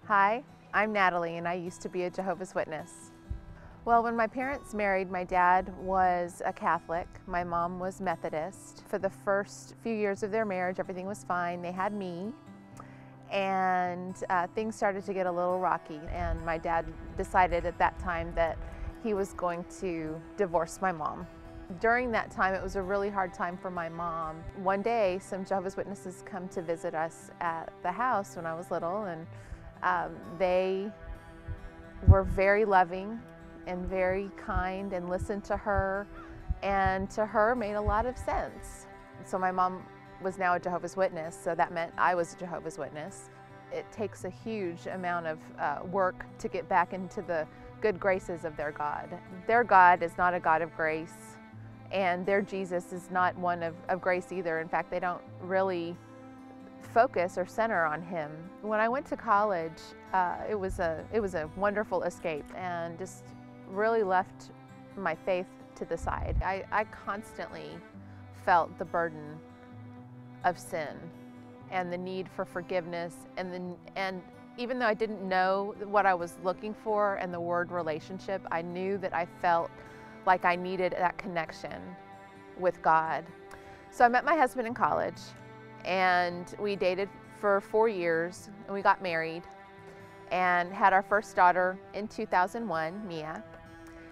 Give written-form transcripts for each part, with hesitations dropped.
Hi, I'm Natalie and I used to be a Jehovah's Witness. Well, when my parents married, my dad was a Catholic, my mom was Methodist. For the first few years of their marriage, everything was fine. They had me, and things started to get a little rocky, and my dad decided at that time that he was going to divorce my mom. During that time, it was a really hard time for my mom. One day, some Jehovah's Witnesses come to visit us at the house when I was little, and they were very loving and very kind and listened to her, and to her made a lot of sense. So my mom was now a Jehovah's Witness, so that meant I was a Jehovah's Witness. It takes a huge amount of work to get back into the good graces of their God. Their God is not a God of grace, and their Jesus is not one of grace either. In fact, they don't really focus or center on Him. When I went to college, it was a wonderful escape and just really left my faith to the side. I constantly felt the burden of sin and the need for forgiveness, and even though I didn't know what I was looking for and the word relationship, I knew that I felt like I needed that connection with God. So I met my husband in college, and we dated for 4 years, and we got married and had our first daughter in 2001, Mia.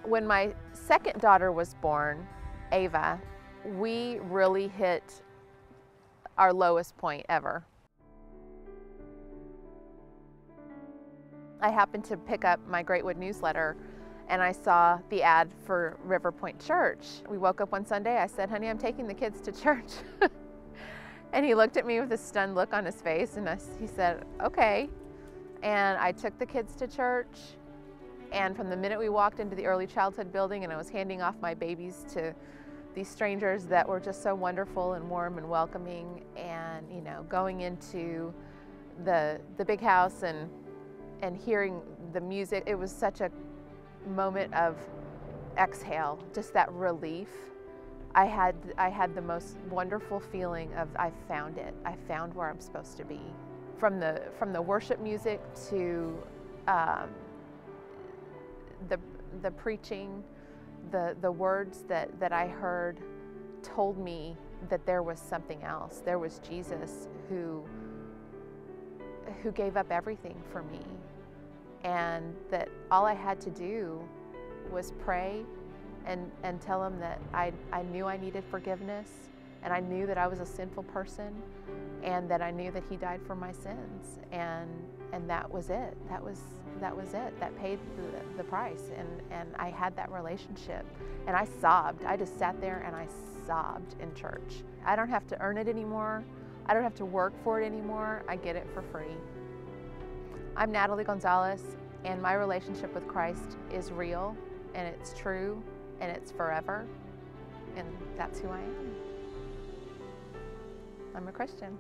When my second daughter was born, Ava, we really hit our lowest point ever. I happened to pick up my Greatwood newsletter, and I saw the ad for River Point Church. We woke up one Sunday, I said, "Honey, I'm taking the kids to church." And he looked at me with a stunned look on his face, and he said, "Okay." And I took the kids to church, and from the minute we walked into the early childhood building and I was handing off my babies to these strangers that were just so wonderful and warm and welcoming, and going into the big house and hearing the music, it was such a moment of exhale, just that relief. I had the most wonderful feeling of I found it. I found where I'm supposed to be. From the worship music to the preaching, the words that I heard told me that there was something else. There was Jesus who gave up everything for me, and that all I had to do was pray and tell Him that I knew I needed forgiveness, and I knew that I was a sinful person, and that I knew that He died for my sins, and that was it. That was it. That paid the price, and I had that relationship, and I sobbed. I just sat there and I sobbed in church. I don't have to earn it anymore. I don't have to work for it anymore. I get it for free. I'm Natalie Gonzalez, and my relationship with Christ is real, and it's true, and it's forever, and that's who I am. I'm a Christian.